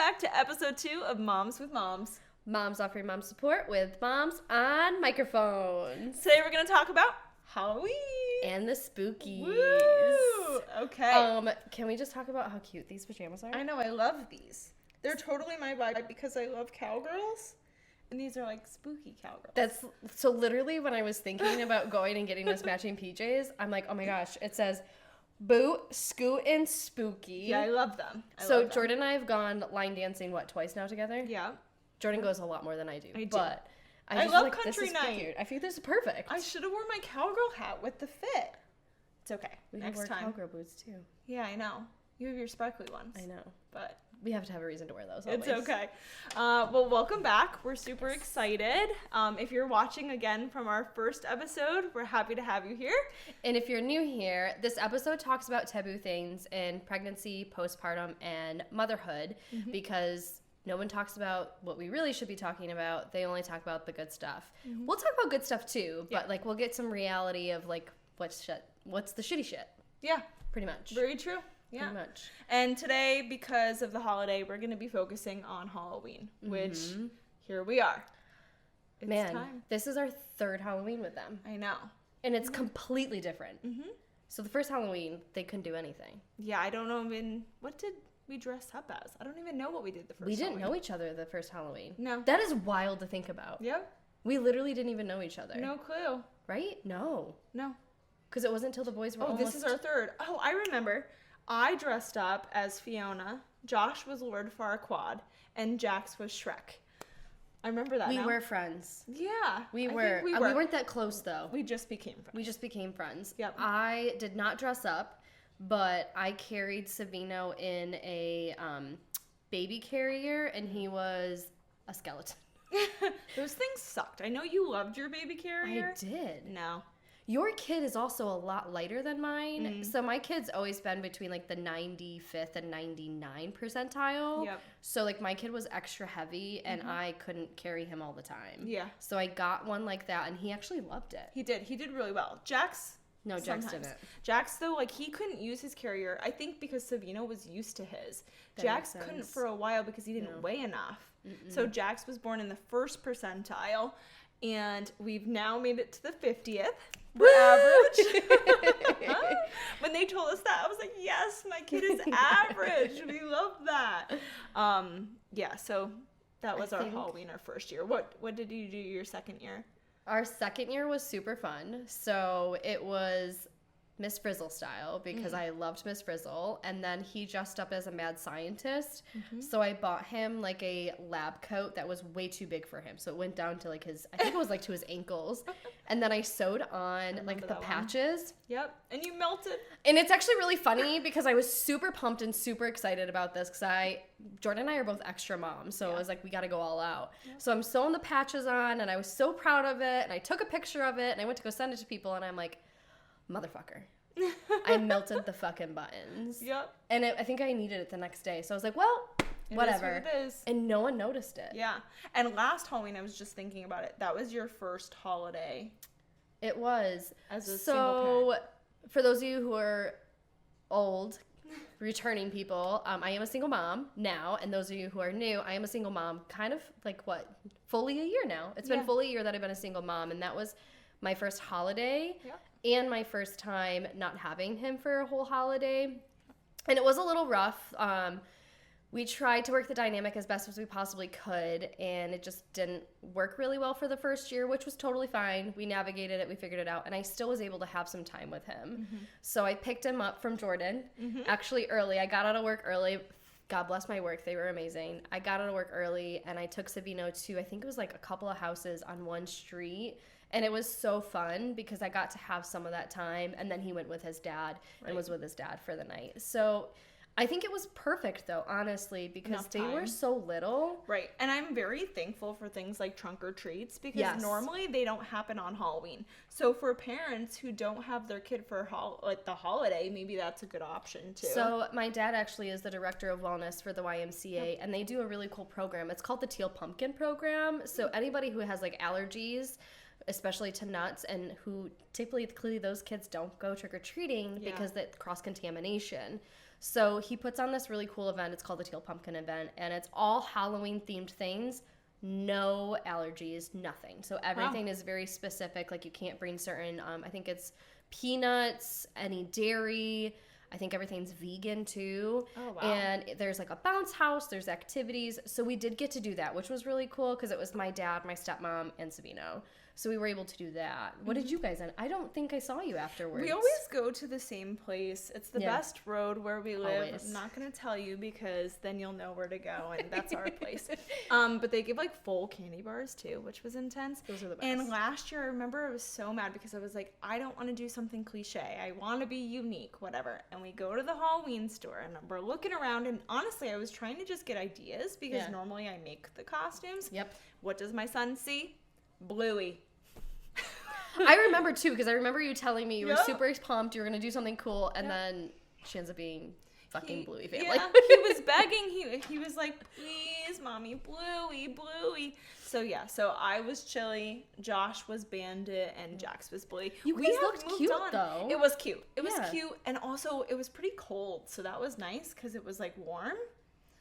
back to episode 2 of Moms with Moms. Moms offering mom support with moms on microphones. Today we're going to talk about Halloween. And the spookies. Woo! Okay. Can we just talk about how cute these pajamas are? I know, I love these. They're totally my vibe because I love cowgirls. And these are like spooky cowgirls. So literally when I was thinking about going and getting us matching PJs, I'm like, oh my gosh, it says Boo, Scoot, and Spooky. Yeah, I love them. Jordan and I have gone line dancing, twice now together? Yeah. Jordan goes a lot more than I do. I do. But I just love like, country this is night. Cute. I think this is perfect. I should have worn my cowgirl hat with the fit. It's okay. We Next wear time. cowgirl boots too. Yeah, I know. You have your sparkly ones. I know. But we have to have a reason to wear those always. It's okay. Well, welcome back. We're super excited. If you're watching again from our first episode, we're happy to have you here. And if you're new here, this episode talks about taboo things in pregnancy, postpartum, and motherhood because no one talks about what we really should be talking about. They only talk about the good stuff. We'll talk about good stuff too, but like we'll get some reality of like what's the shitty shit. Yeah. Pretty much. Very true. Yeah. Pretty much. And today, because of the holiday, we're going to be focusing on Halloween, which here we are. It's time. This is our third Halloween with them. I know. And it's completely different. So the first Halloween, they couldn't do anything. Yeah, I don't know even, what did we dress up as? I don't even know what we did the first We didn't Halloween. know each other the first Halloween. No. That is wild to think about. Yep. We literally didn't even know each other. No clue. Right? No. No. Because it wasn't until the boys were this is our third. Oh, I remember. I dressed up as Fiona, Josh was Lord Farquaad, and Jax was Shrek. I remember that We now. were friends. Yeah. We I were. think we We weren't that close, though. We just became friends. We just became friends. Yep. I did not dress up, but I carried Savino in a baby carrier, and he was a skeleton. Those things sucked. I know you loved your baby carrier. I did. No. Your kid is also a lot lighter than mine. So my kid's always been between like the 95th and 99 percentile. Yep. So like my kid was extra heavy and I couldn't carry him all the time. Yeah. So I got one like that and he actually loved it. He did. He did really well. Jax. No, Jax sometimes. didn't. Jax, though, like, he couldn't use his carrier, I think because Savino was used to his. That Jax makes couldn't sense. for a while because he didn't weigh enough. So Jax was born in the 1st percentile, and we've now made it to the 50th. We're average. When they told us that, I was like, yes, my kid is average. We love that. Yeah, so that was our Halloween, our first year. What did you do your second year? Our second year was super fun. So it was Miss Frizzle style because I loved Miss Frizzle. And then he dressed up as a mad scientist. So I bought him like a lab coat that was way too big for him. So it went down to like I think it was like to his ankles. And then I sewed on like the patches. Yep. And you melted. And it's actually really funny because I was super pumped and super excited about this because Jordan and I are both extra moms. So it was like, we got to go all out. Yep. So I'm sewing the patches on and I was so proud of it. And I took a picture of it and I went to go send it to people and I'm like, motherfucker. I melted the fucking buttons. Yep. And I think I needed it the next day. So I was like, well, whatever. It is. And no one noticed it. Yeah. And last Halloween, I was just thinking about it. That was your first holiday. It was. As a single parent. For those of you who are old, returning people, I am a single mom now. And those of you who are new, I am a single mom kind of like fully a year now. It's been fully a year that I've been a single mom. And that was my first holiday and my first time not having him for a whole holiday. And it was a little rough. We tried to work the dynamic as best as we possibly could, and it just didn't work really well for the first year, which was totally fine. We navigated it, we figured it out, and I still was able to have some time with him. So I picked him up from Jordan, actually early. I got out of work early. God bless my work. They were amazing. I got out of work early, and I took Savino to, I think it was like a couple of houses on one street. And it was so fun because I got to have some of that time. And then he went with his dad and was with his dad for the night. So I think it was perfect, though, honestly, because they were so little. Right. And I'm very thankful for things like trunk or treats because normally they don't happen on Halloween. So for parents who don't have their kid for the holiday, maybe that's a good option, too. So my dad actually is the director of wellness for the YMCA, and they do a really cool program. It's called the Teal Pumpkin Program. So anybody who has, like, allergies, especially to nuts, and who typically those kids don't go trick-or-treating because of the cross-contamination. So he puts on this really cool event. It's called the Teal Pumpkin event, and it's all Halloween-themed things. No allergies, nothing. So everything is very specific. Like, you can't bring certain, I think it's peanuts, any dairy. I think everything's vegan too. Oh, wow. And there's like a bounce house, there's activities. So we did get to do that, which was really cool because it was my dad, my stepmom, and Savino. So we were able to do that. What did you guys end? I don't think I saw you afterwards. We always go to the same place. It's the best road where we live. Always. I'm not going to tell you because then you'll know where to go, and that's our place. But they give like full candy bars too, which was intense. Those are the best. And last year, I remember I was so mad because I was like, I don't want to do something cliche. I want to be unique, whatever. And we go to the Halloween store, and we're looking around, and honestly, I was trying to just get ideas because normally I make the costumes. Yep. What does my son see? Bluey. I remember too, because I remember you telling me you were super pumped, you were going to do something cool, and then she ends up being fucking Bluey family. Yeah, he was begging. He was like, please, mommy, Bluey, Bluey. So yeah, so I was Chili, Josh was Bandit, and Jax was Bluey. You guys looked cute though. It was cute. It was cute, and also it was pretty cold, so that was nice because it was like warm.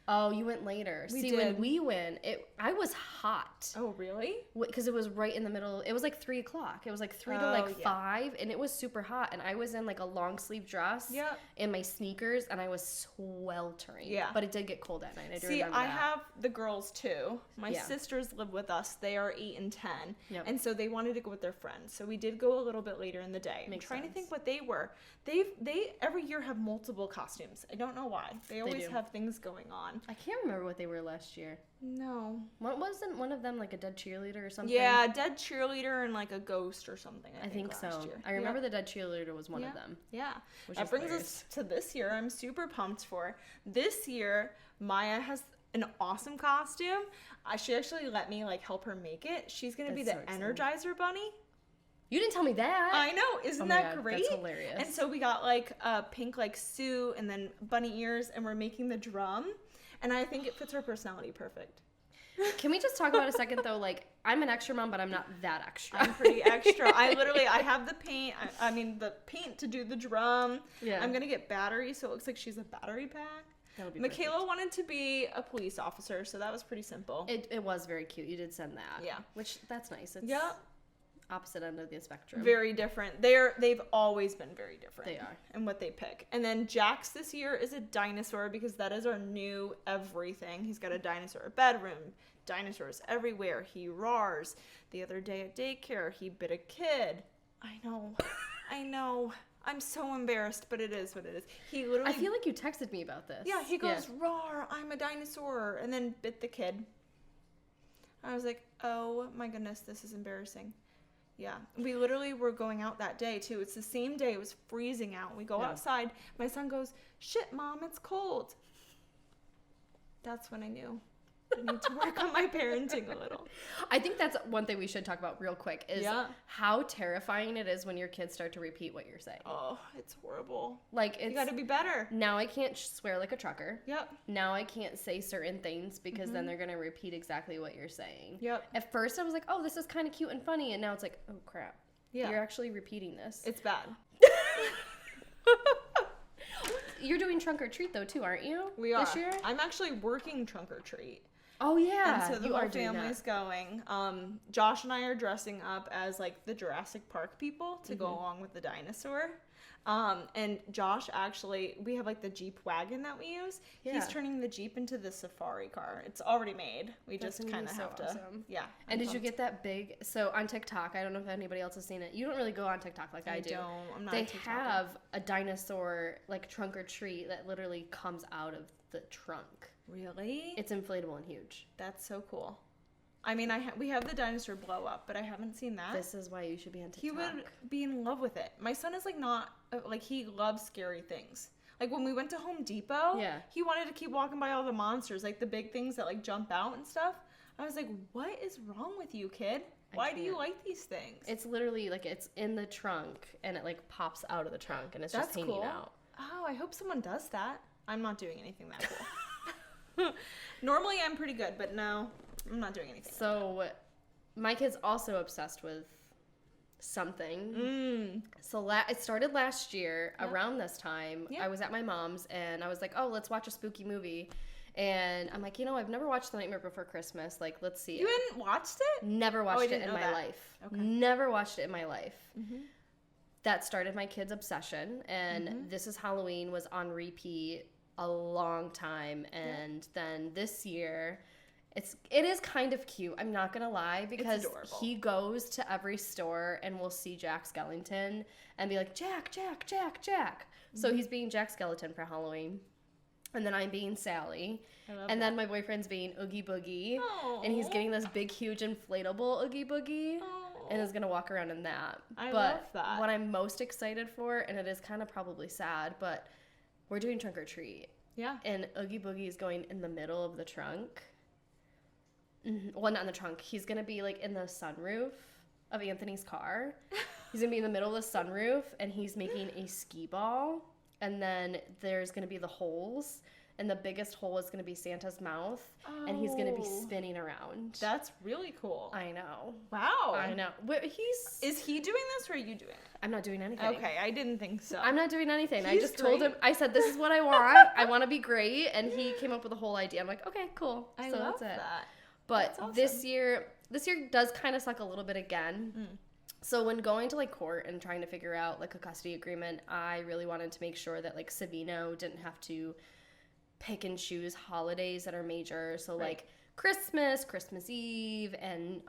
Oh, you went later. When we went, I was hot. Oh, really? Because it was right in the middle. It was like 3 o'clock. It was like 3 to like 5, and it was super hot. And I was in like a long sleeve dress and my sneakers, and I was sweltering. Yeah. But it did get cold at night. I do remember that. I have the girls too. My sisters live with us. They are 8 and 10. Yep. And so they wanted to go with their friends. So we did go a little bit later in the day. I'm trying to think what they were. They every year have multiple costumes. I don't know why. They always have things going on. I can't remember what they were last year. No. What wasn't one of them like a dead cheerleader or something? Yeah, dead cheerleader and like a ghost or something. I think so. Year. I remember the dead cheerleader was one of them. Yeah. That brings us to this year. I'm super pumped for. This year, Maya has an awesome costume. She actually let me like help her make it. She's gonna be the Energizer Bunny. You didn't tell me that. I know. Isn't that great? That's hilarious. And so we got like a pink like suit and then bunny ears, and we're making the drum. And I think it fits her personality perfect. Can we just talk about a second though? Like, I'm an extra mom, but I'm not that extra. I'm pretty extra. I have the paint. The paint to do the drum. Yeah. I'm gonna get batteries, so it looks like she's a battery pack. That would be Michaela perfect. Wanted to be a police officer, so that was pretty simple. It was very cute. You did send that. Yeah. Which that's nice. It's opposite end of the spectrum. Very different. They've always been very different. They are. And what they pick. And then Jax this year is a dinosaur because that is our new everything. He's got a dinosaur bedroom, dinosaurs everywhere. He roars. The other day at daycare, he bit a kid. I know. I'm so embarrassed, but it is what it is. He literally... I feel like you texted me about this. Yeah, he goes, roar, I'm a dinosaur, and then bit the kid. I was like, oh my goodness, this is embarrassing. Yeah, we literally were going out that day too. It's the same day. It was freezing out. We go outside. My son goes, shit, Mom, it's cold. That's when I knew I need to work on my parenting a little. I think that's one thing we should talk about real quick is how terrifying it is when your kids start to repeat what you're saying. Oh, it's horrible. Like, you got to be better. Now I can't swear like a trucker. Yep. Now I can't say certain things because then they're going to repeat exactly what you're saying. Yep. At first I was like, oh, this is kind of cute and funny. And now it's like, oh, crap. Yeah. You're actually repeating this. It's bad. You're doing trunk or treat though too, aren't you? We are. This year? I'm actually working trunk or treat. Oh yeah. And so the whole family's going. Josh and I are dressing up as like the Jurassic Park people to go along with the dinosaur. And Josh actually, we have like the Jeep wagon that we use. Yeah. He's turning the Jeep into the safari car. It's already made. We just kind of have to. Awesome. Yeah. And did you get that big? So on TikTok, I don't know if anybody else has seen it. You don't really go on TikTok like I do. I'm not. They have a dinosaur like trunk or treat that literally comes out of the trunk. Really? It's inflatable and huge. That's so cool. I mean, we have the dinosaur blow up, but I haven't seen that. This is why you should be on TikTok. He would be in love with it. My son is like not like he loves scary things. Like when we went to Home Depot, he wanted to keep walking by all the monsters, like the big things that like jump out and stuff. I was like, "What is wrong with you, kid? Why do you like these things?" It's literally like it's in the trunk and it like pops out of the trunk and it's just hanging out. Oh, I hope someone does that. I'm not doing anything that cool. Normally I'm pretty good, but no, I'm not doing anything. So my kid's also obsessed with something. So it started last year around this time. I was at my mom's and I was like, oh, let's watch a spooky movie. And I'm like, I've never watched The Nightmare Before Christmas. Like, let's see You hadn't watched it? Never watched it in my life. Okay. Never watched it in my life. That started my kid's obsession. And This Is Halloween was on repeat a long time. And then this year, it is kind of cute. I'm not gonna lie, because he goes to every store and will see Jack Skellington and be like, Jack, Jack, Jack, Jack. So he's being Jack Skeleton for Halloween. And then I'm being Sally. And then my boyfriend's being Oogie Boogie. Aww. And he's getting this big, huge inflatable Oogie Boogie. Aww. And is going to walk around in that. I love that. What I'm most excited for, and it is kind of probably sad, but we're doing trunk or treat. Yeah. And Oogie Boogie is going in the middle of the trunk. Well, not in the trunk. He's going to be like in the sunroof of Anthony's car. He's going to be in the middle of the sunroof, and he's making a skee ball. And then there's going to be the holes, and the biggest hole is going to be Santa's mouth, and he's going to be spinning around. That's really cool. I know. Wow. I know. Is he doing this, or are you doing it? I'm not doing anything. Okay, I didn't think so. I'm not doing anything. I He's just told him, I said, this is what I want. I want to be great, and he came up with a whole idea. I'm like, okay, cool. I so love that's it. that. But That's awesome. this year does kind of suck a little bit again. So when going to like court and trying to figure out like a custody agreement, I really wanted to make sure that like Savino didn't have to pick and choose holidays that are major. So like Christmas Eve, and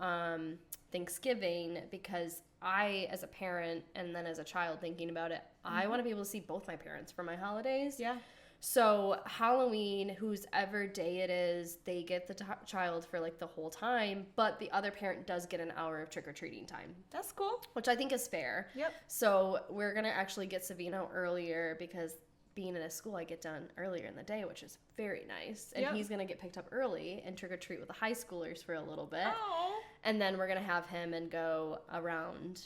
Thanksgiving, because I, as a parent and then as a child thinking about it, I want to be able to see both my parents for my holidays. Yeah. So Halloween, whosever day it is, they get the child for like the whole time, but the other parent does get an hour of trick-or-treating time. That's cool. Which I think is fair. Yep. So we're going to actually get Savino earlier, because being in a school, I get done earlier in the day, which is very nice. And he's going to get picked up early and trick-or-treat with the high schoolers for a little bit. Oh. And then we're going to have him and go around.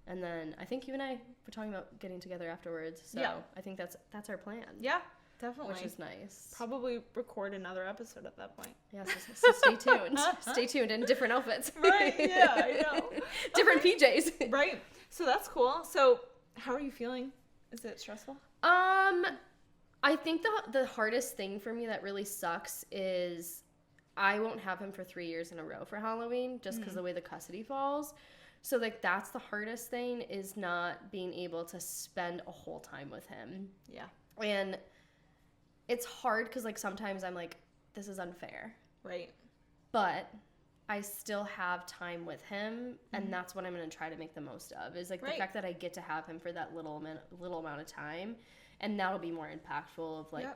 And then I think you and I were talking about getting together afterwards. So I think that's our plan. Yeah. Definitely. Which is nice. Probably record another episode at that point. Yeah, so stay tuned. Stay tuned in different outfits. Right, yeah, I know. Different PJs. Right. So that's cool. So how are you feeling? Is it stressful? I think the hardest thing for me that really sucks is I won't have him for 3 years in a row for Halloween, just because the way the custody falls. So like that's the hardest thing, is not being able to spend a whole time with him. Yeah. And it's hard because, like, sometimes I'm like, this is unfair. Right. But I still have time with him, and that's what I'm going to try to make the most of, is, like, the fact that I get to have him for that little amount of time, and that'll be more impactful of, like,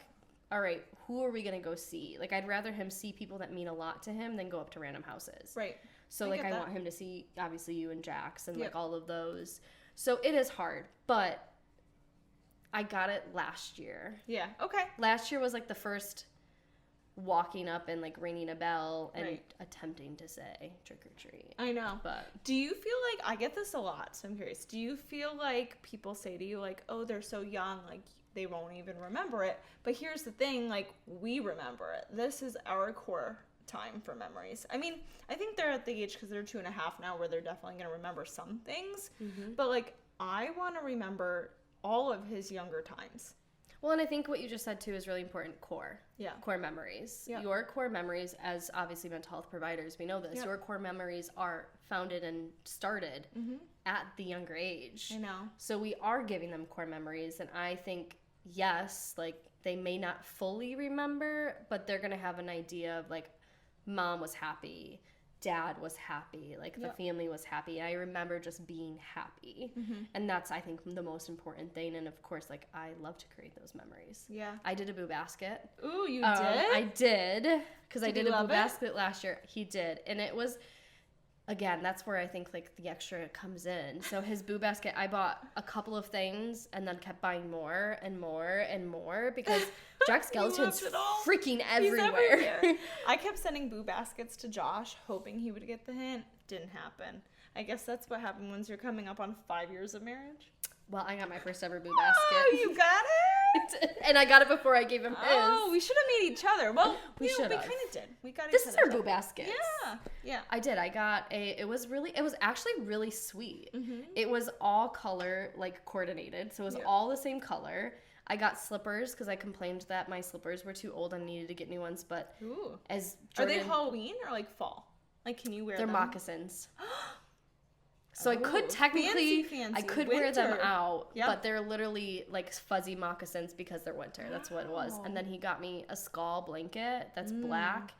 all right, who are we going to go see? Like, I'd rather him see people that mean a lot to him than go up to random houses. Right. So, I want him to see, obviously, you and Jax and, like, all of those. So it is hard, but I got it last year. Yeah. Okay. Last year was like the first walking up and like ringing a bell and attempting to say trick or treat. I know. But do you feel like, I get this a lot, so I'm curious. Do you feel like people say to you like, oh, they're so young, like they won't even remember it? But here's the thing, like we remember it. This is our core time for memories. I mean, I think they're at the age, because they're 2.5 now, where they're definitely going to remember some things. But like I want to remember all of his younger times. Well, and I think what you just said too is really important. Core memories. Your core memories, as obviously mental health providers, we know this. Your core memories are founded and started at the younger age. I know. So we are giving them core memories, and I think yes, like they may not fully remember, but they're gonna have an idea of like, mom was happy, dad was happy, like the family was happy. I remember just being happy. And that's, I think, the most important thing. And of course, like I love to create those memories. Yeah. I did a boo basket. Ooh, you did? I did, because I did a boo it? basket last year. He did. And it was, again, that's where I think like the extra comes in. So his boo basket, I bought a couple of things and then kept buying more and more and more, because Jack Skeleton's freaking everywhere. I kept sending boo baskets to Josh, hoping he would get the hint. Didn't happen. I guess that's what happened once you're coming up on 5 years of marriage. Well, I got my first ever boo basket. Oh, you got it? I And I got it before I gave him his. Oh, we should have made each other. Well, we should have. We kind of did. We got This each is other. our boo baskets. Yeah. Yeah. I did. I got it was actually really sweet. Mm-hmm. It was all color, like coordinated. So it was all the same color. I got slippers because I complained that my slippers were too old and needed to get new ones. But as Jordan, are they Halloween or like fall? Like, can you wear them? them? They're moccasins. So I could technically, fancy. I could wear them Winter. out, Yep. but they're literally like fuzzy moccasins because they're winter. That's what it was. And then he got me a skull blanket that's black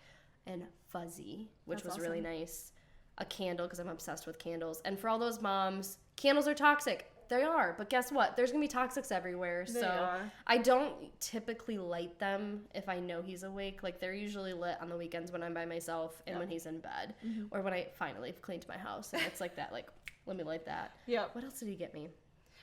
and fuzzy, which That's was really awesome. nice. A candle because I'm obsessed with candles. And for all those moms, candles are toxic. They are, but guess what? There's gonna be toxics everywhere. They So are. I don't typically light them if I know he's awake. Like they're usually lit on the weekends when I'm by myself and when he's in bed, or when I finally have cleaned my house and it's like that. Like, let me light that. Yep. What else did he get me?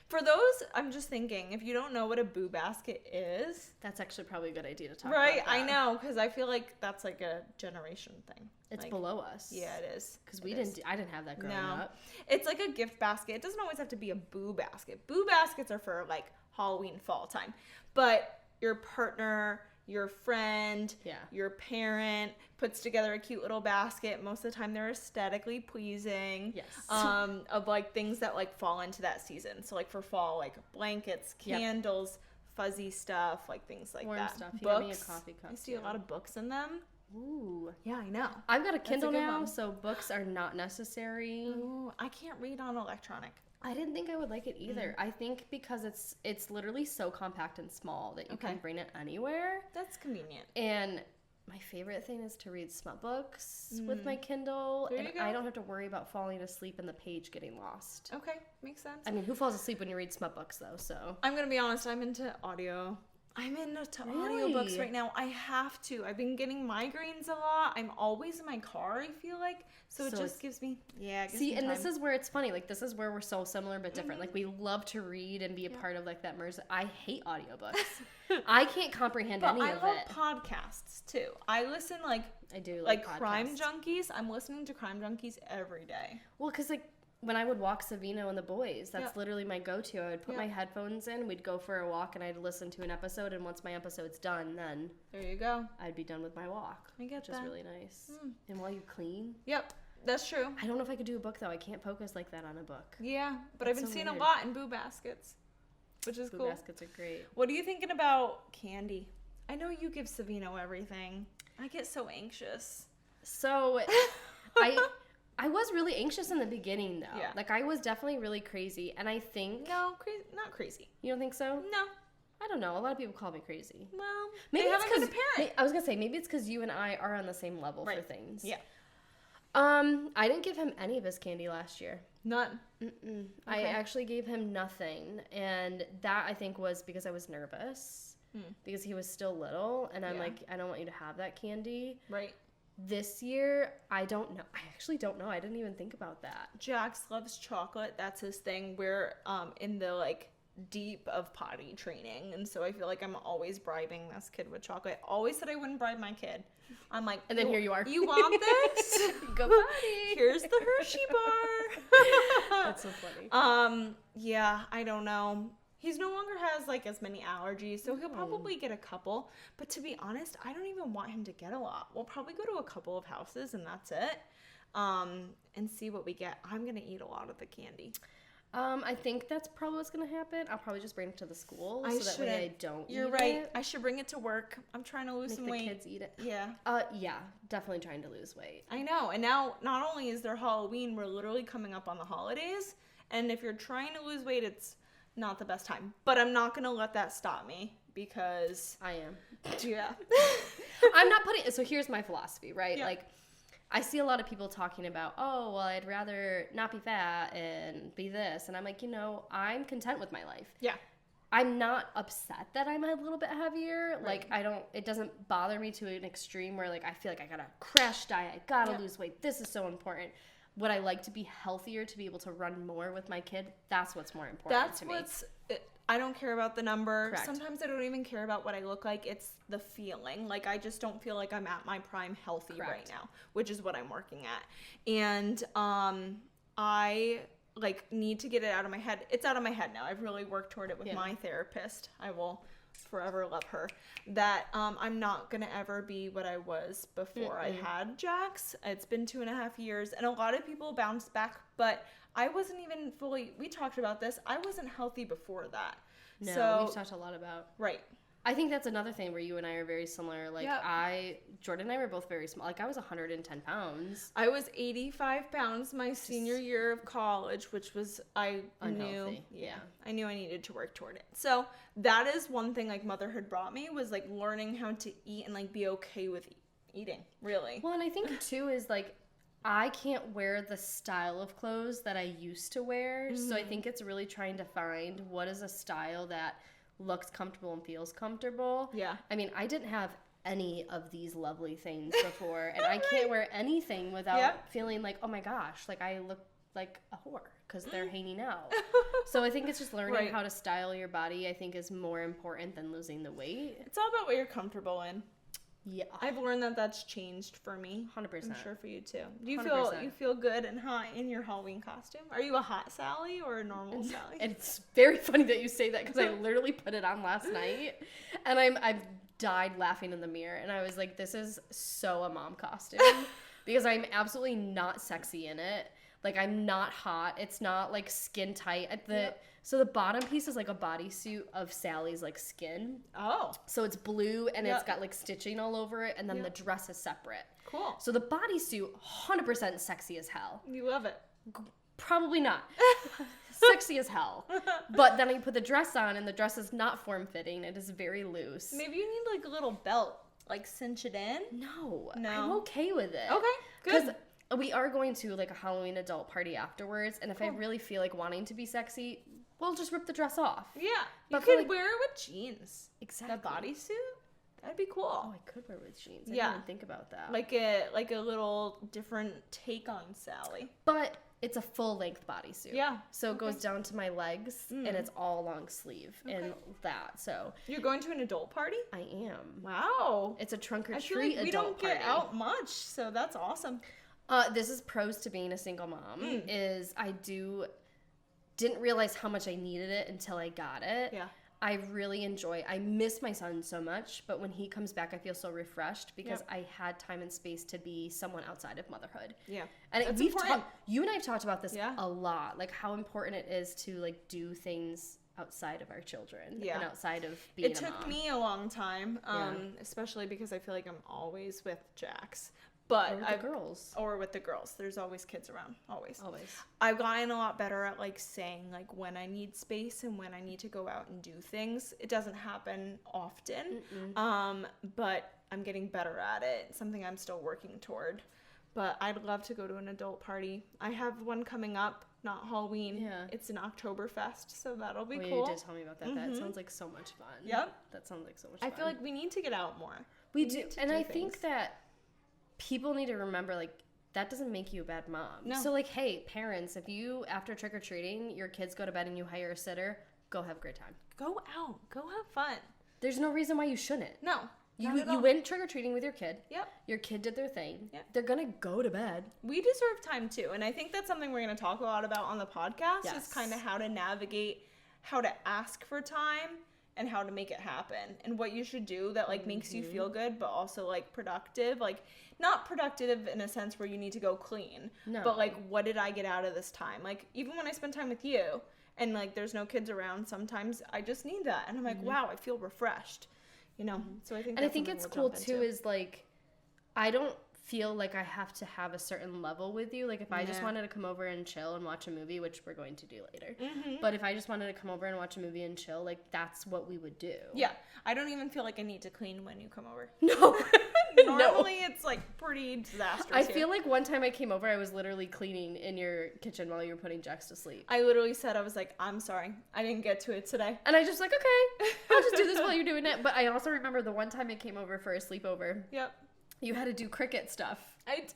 For those, I'm just thinking, if you don't know what a boo basket is, That's actually probably a good idea to talk right? about. I know, because I feel like that's like a generation thing. It's like, below us. Yeah, it is. Because It is. I didn't have that growing up. It's like a gift basket. It doesn't always have to be a boo basket. Boo baskets are for like Halloween, fall time. But your partner, your friend, your parent puts together a cute little basket. Most of the time they're aesthetically pleasing. Yes. Of like things that like fall into that season. So like for fall, like blankets, candles, fuzzy stuff, like things like Warm that. stuff. You Books. got me a coffee cup. I see a lot of books in them. Ooh. Yeah, I know. I've got a Kindle good now, one. so books are not necessary. Ooh, I can't read on electronic. I didn't think I would like it either. I think because it's literally so compact and small that you can bring it anywhere. That's convenient. And my favorite thing is to read smut books with my Kindle, There and you go. I don't have to worry about falling asleep and the page getting lost. Okay, makes sense. I mean, who falls asleep when you read smut books though? So I'm gonna be honest, I'm into audio. I'm into Really? audiobooks right now. I have to. I've been getting migraines a lot. I'm always in my car, I feel like. So it So just it's- gives me it gives see, me and time. this is where it's funny. Like this is where we're so similar but different. Like we love to read and be a part of like that merge. I hate audiobooks. I can't comprehend But any I of love it. podcasts too. I listen like I do like podcasts. Crime Junkies. I'm listening to Crime Junkies every day. Well, because like when I would walk Savino and the boys, that's Yep. literally my go-to. I would put my Yep. headphones in, we'd go for a walk, and I'd listen to an episode. And once my episode's done, then There you go. I'd be done with my walk. I get Which is that. really nice. And while you clean, Yep, that's true. I don't know if I could do a book though. I can't focus like that on a book. Yeah, but I've That's been so seeing weird. a lot in boo baskets, which is Food cool. baskets are great. What are you thinking about candy? I know you give Savino everything. I get so anxious. So I was really anxious in the beginning though. Yeah. Like I was definitely really crazy, and I think No, not crazy. you don't think so? No. I don't know. A lot of people call me crazy. Well, Maybe they it's haven't been because a parent. I was gonna say maybe it's because you and I are on the same level for Right. things. Yeah. I didn't give him any of his candy last year. None. I Okay. actually gave him nothing, and that I think was because I was nervous because he was still little, and I'm Yeah. like, I don't want you to have that candy. Right. This year, I don't know. I actually don't know. I didn't even think about that. Jax loves chocolate. That's his thing. We're in the like deep of potty training, and so I feel like I'm always bribing this kid with chocolate. Always said I wouldn't bribe my kid. I'm like, And then here you are. You want this? Go potty. Here's the Hershey bar. That's so funny. Yeah, I don't know. He's no longer has like as many allergies, so he'll probably get a couple. But to be honest, I don't even want him to get a lot. We'll probably go to a couple of houses and that's it. And see what we get. I'm gonna eat a lot of the candy. I think that's probably what's gonna happen. I'll probably just bring it to the school so that way I shouldn't. don't. You're eat right. It. I should bring it to work. I'm trying to lose Make some the weight. kids eat it. Yeah. Yeah, definitely trying to lose weight. I know. And now, not only is there Halloween, we're literally coming up on the holidays. And if you're trying to lose weight, it's not the best time. But I'm not going to let that stop me because, I am. yeah. I'm not putting. So here's my philosophy, right? Yeah. Like, I see a lot of people talking about, oh, well, I'd rather not be fat and be this, and I'm like, I'm content with my life. Yeah. I'm not upset that I'm a little bit heavier. Like, it doesn't bother me to an extreme where, like, I feel like I gotta crash diet, I gotta lose weight. This is so important. Would I like to be healthier to be able to run more with my kid? That's what's more important That's to me. I don't care about the number. Correct. Sometimes I don't even care about what I look like. It's the feeling. Like, I just don't feel like I'm at my prime healthy right Correct. now, which is what I'm working at. And I like need to get it out of my head. It's out of my head now. I've really worked toward it with my therapist. I will forever love her, that I'm not gonna ever be what I was before I had Jax. It's been 2.5 years, and a lot of people bounced back, but I wasn't even fully, we talked about this, I wasn't healthy before that. No, so, we've talked a lot about. Right. I think that's another thing where you and I are very similar. Like, Yep. Jordan and I were both very small. Like, I was 110 pounds. I was 85 pounds my senior year of college, which was, I Unhealthy. knew, I knew I needed to work toward it. So that is one thing, like, motherhood brought me, was, like, learning how to eat and, like, be okay with eating, really. Well, and I think, too, is, like, I can't wear the style of clothes that I used to wear. So I think it's really trying to find what is a style that looks comfortable and feels comfortable. Yeah. I mean, I didn't have any of these lovely things before, and I can't wear anything without feeling like, oh my gosh, like I look like a whore because they're hanging out. So I think it's just learning how to style your body, I think, is more important than losing the weight. It's all about what you're comfortable in. Yeah. I've learned that that's changed for me. 100%. I'm sure for you too. Do you 100%. feel good and hot in your Halloween costume? Are you a hot Sally or a normal Sally? And it's very funny that you say that because I literally put it on last night, and I've died laughing in the mirror, and I was like, this is so a mom costume because I'm absolutely not sexy in it. Like, I'm not hot. It's not like skin tight. So the bottom piece is like a bodysuit of Sally's like skin. Oh. So it's blue and it's got like stitching all over it, and then the dress is separate. Cool. So the bodysuit, 100% sexy as hell. You love it. Probably not. Sexy as hell. But then I put the dress on, and the dress is not form-fitting. It is very loose. Maybe you need like a little belt, like cinch it in. No. No. I'm okay with it. Okay, good. Because we are going to like a Halloween adult party afterwards, and if I really feel like wanting to be sexy, we'll just rip the dress off. Yeah. But you for, could like, wear it with jeans. Exactly. The bodysuit? That'd be cool. Oh, I could wear with jeans. I didn't even think about that. Like a little different take on Sally. But it's a full-length bodysuit. Yeah. So it goes down to my legs, and it's all long sleeve and that. So You're going to an adult party? I am. Wow. It's a trunk or I feel treat like we adult don't get party. out much, so that's awesome. This is pros to being a single mom. Is I didn't realize how much I needed it until I got it. Yeah. I really I miss my son so much, but when he comes back, I feel so refreshed because I had time and space to be someone outside of motherhood. Yeah. And That's we've important. you and I have talked about this Yeah. a lot, like how important it is to like do things outside of our children and outside of being It a took mom. me a long time, especially because I feel like I'm always with Jax. But Or with the girls. Or with the girls. There's always kids around. Always. Always. I've gotten a lot better at like saying like when I need space and when I need to go out and do things. It doesn't happen often. But I'm getting better at it. It's something I'm still working toward. But I'd love to go to an adult party. I have one coming up, not Halloween. Yeah. It's an Oktoberfest, so that'll be Oh, cool. you did tell me about that. That sounds like so much fun. Yep. That sounds like so much fun. I feel like we need to get out more. we do. need to And do I things. think that people need to remember, like, that doesn't make you a bad mom. No. So, like, hey, parents, if you, after trick-or-treating, your kids go to bed and you hire a sitter, go have a great time. Go out. Go have fun. There's no reason why you shouldn't. No. not at You all. went trick-or-treating with your kid. Yep. Your kid did their thing. Yep. They're going to go to bed. We deserve time too. And I think that's something we're going to talk a lot about on the podcast Yes. is kind of how to navigate, how to ask for time and how to make it happen and what you should do that like makes you feel good, but also like productive, like not productive in a sense where you need to go clean, No. but like, what did I get out of this time? Like even when I spend time with you and like, there's no kids around, sometimes I just need that. And I'm like, wow, I feel refreshed, you know? So I think, And I think it's cool too is like, I don't feel like I have to have a certain level with you. Like if I just wanted to come over and chill and watch a movie, which we're going to do later. But if I just wanted to come over and watch a movie and chill, like that's what we would do. Yeah. I don't even feel like I need to clean when you come over. No. Normally it's like pretty disastrous. I here. feel like one time I came over, I was literally cleaning in your kitchen while you were putting Jax to sleep. I literally said, I was like, I'm sorry. I didn't get to it today. And I just like, okay, I'll just do this while you're doing it. But I also remember the one time I came over for a sleepover, Yep. you had to do cricket stuff. I did.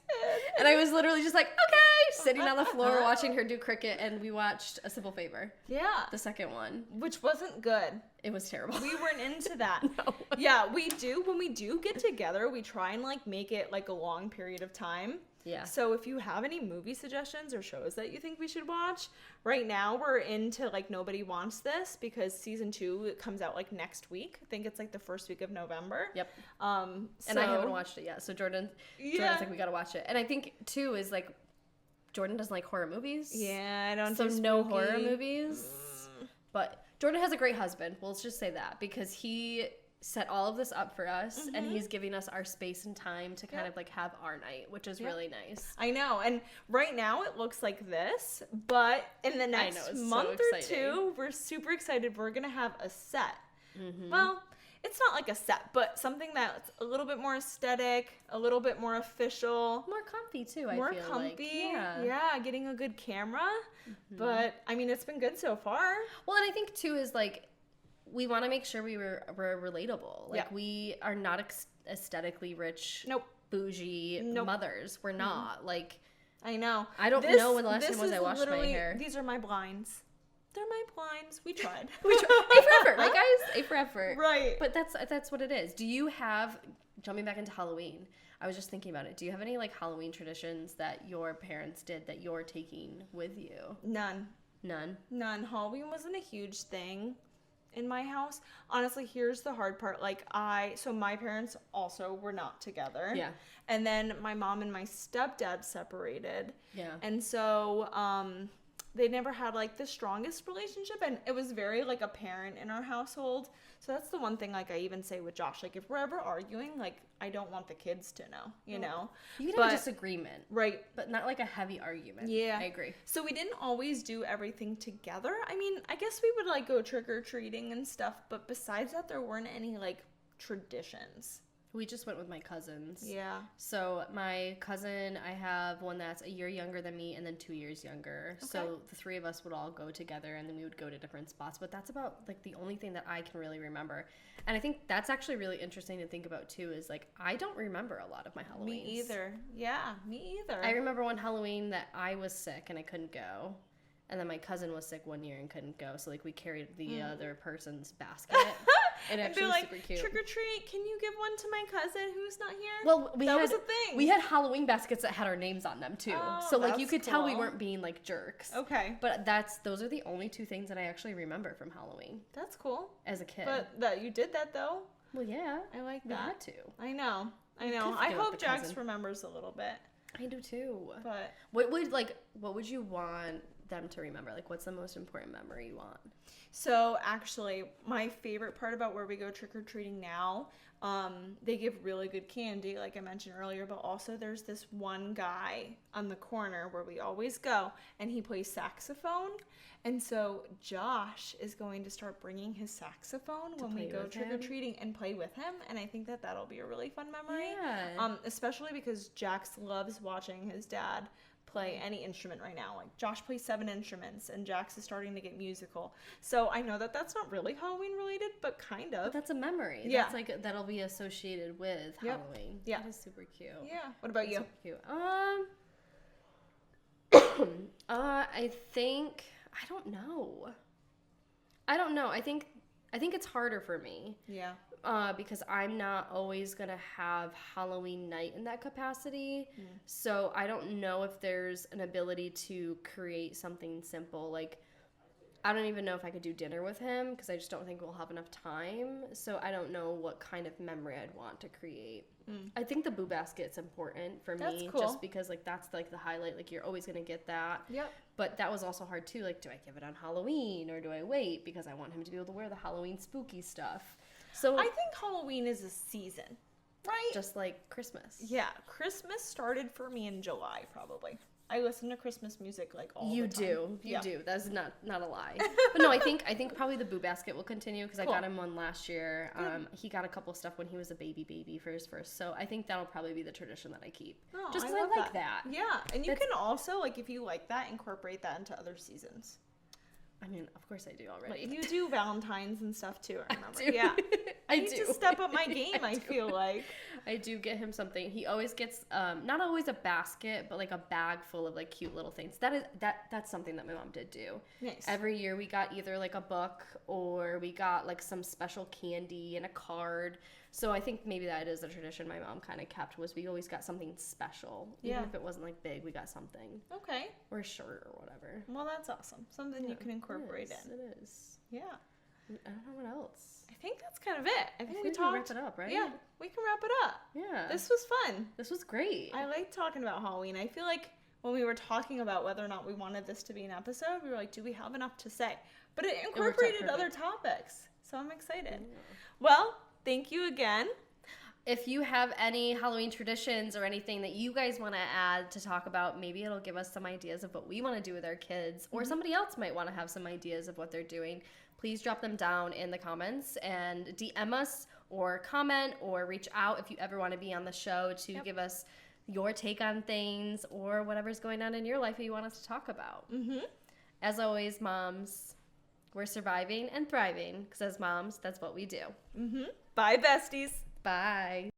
And I was literally just like, okay, sitting on the floor watching her do cricket, and we watched A Simple Favor, Yeah. the second one. Which wasn't good. It was terrible. We weren't into that. No. Yeah, we do. When we do get together, we try and like make it like a long period of time. Yeah. So if you have any movie suggestions or shows that you think we should watch, right now we're into like Nobody Wants This because season 2 comes out like next week. I think it's like the first week of November. Yep. And I haven't watched it yet. So Jordan's like, we got to watch it. And I think too is like Jordan doesn't like horror movies. Yeah, I don't. So do no spooky. horror movies. But Jordan has a great husband. Well, let's just say that because he set all of this up for us and he's giving us our space and time to kind of like have our night, which is really nice. I know. And right now it looks like this, but in the next month or two, we're super excited. We're going to have a set. Well, it's not like a set, but something that's a little bit more aesthetic, a little bit more official. More comfy too, I feel more like. comfy. Yeah, getting a good camera. But, I mean, it's been good so far. Well, and I think too is like, we want to make sure we're relatable. Like, we are not aesthetically rich, bougie mothers. We're not. Like, I know. I don't know when the last time was I washed my hair. These are my blinds. They're my blinds. We tried. A for effort, right, guys? A for effort. Right. But that's what it is. Do you have, jumping back into Halloween, I was just thinking about it. Do you have any, like, Halloween traditions that your parents did that you're taking with you? None. Halloween wasn't a huge thing in my house. Honestly, here's the hard part. Like, so my parents also were not together. Yeah. And then my mom and my stepdad separated. Yeah. And so, they never had like the strongest relationship, and it was very like apparent in our household. So that's the one thing, like I even say with Josh, like if we're ever arguing, like I don't want the kids to know, you know. You can have a disagreement, right? But not like a heavy argument. Yeah, I agree. So we didn't always do everything together. I mean, I guess we would like go trick or treating and stuff, but besides that, there weren't any like traditions. We just went with my cousins. Yeah. So my cousin, I have one that's a year younger than me and then 2 years younger. Okay. So the three of us would all go together and then we would go to different spots. But that's about like the only thing that I can really remember. And I think that's actually really interesting to think about too is like I don't remember a lot of my Halloweens. Me either. Yeah, me either. I remember one Halloween that I was sick and I couldn't go. And then my cousin was sick one year and couldn't go. So like we carried the other person's basket. It actually was super cute. Trick or treat, can you give one to my cousin who's not here? Well, that was a thing. We had Halloween baskets that had our names on them too. Oh, so like you could tell we cool. weren't being like jerks. Okay. But those are the only two things that I actually remember from Halloween. That's cool. As a kid. But that you did that though. Well, yeah. I like that. We had to. I know. I hope Jax remembers a little bit. I do too. But what would you want them to remember? Like, what's the most important memory you want? So actually, my favorite part about where we go trick-or-treating now, they give really good candy, like I mentioned earlier, but also there's this one guy on the corner where we always go, and he plays saxophone. And so Josh is going to start bringing his saxophone when we go trick-or-treating and play with him, and I think that that'll be a really fun memory. Yeah. Especially because Jax loves watching his dad play any instrument right now. Like Josh plays 7 instruments and Jax is starting to get musical. So I know that that's not really Halloween related, but kind of. But that's a memory. Yeah. That's like that'll be associated with Halloween. Yeah. That is super cute. Yeah. What about you? Super cute. I think I don't know. I think it's harder for me. Yeah. Because I'm not always going to have Halloween night in that capacity. So I don't know if there's an ability to create something simple. Like, I don't even know if I could do dinner with him because I just don't think we'll have enough time. So I don't know what kind of memory I'd want to create. I think the boo basket's important for me cool. just because, like, that's, like, the highlight. Like, you're always going to get that. Yep. But that was also hard, too. Like, do I give it on Halloween or do I wait? Because I want him to be able to wear the Halloween spooky stuff. So I think Halloween is a season, right? Just like Christmas. Yeah, Christmas started for me in July, probably. I listen to Christmas music like all the time. You do. That's not a lie. But no, I think probably the boo basket will continue because cool. I got him one last year. He got a couple stuff when he was a baby for his first. So I think that'll probably be the tradition that I keep. Oh, just because I like that. Yeah, and you can also, like, if you like that, incorporate that into other seasons. I mean, of course I do already. You do Valentine's and stuff too, I remember. do. Yeah. I need do. to step up my game, I feel like. I do get him something. He always gets not always a basket, but like a bag full of like cute little things. That's something that my mom did do. Nice. Every year we got either like a book or we got like some special candy and a card. So I think maybe that is a tradition my mom kind of kept, was we always got something special. Even if it wasn't like big, we got something. Okay. Or a shirt or whatever. Well, that's awesome. Something you can incorporate in. It is. Yeah. I don't know what else. I think that's kind of it. I think we can wrap it up, right? Yeah, we can wrap it up. Yeah. This was fun. This was great. I like talking about Halloween. I feel like when we were talking about whether or not we wanted this to be an episode, we were like, do we have enough to say? But it incorporated other topics. So I'm excited. Yeah. Well, thank you again. If you have any Halloween traditions or anything that you guys want to add to talk about, maybe it'll give us some ideas of what we want to do with our kids, or somebody else might want to have some ideas of what they're doing. Please drop them down in the comments and DM us or comment or reach out if you ever want to be on the show to give us your take on things or whatever's going on in your life that you want us to talk about. Mm-hmm. As always, moms, we're surviving and thriving because as moms, that's what we do. Mm-hmm. Bye, besties. Bye.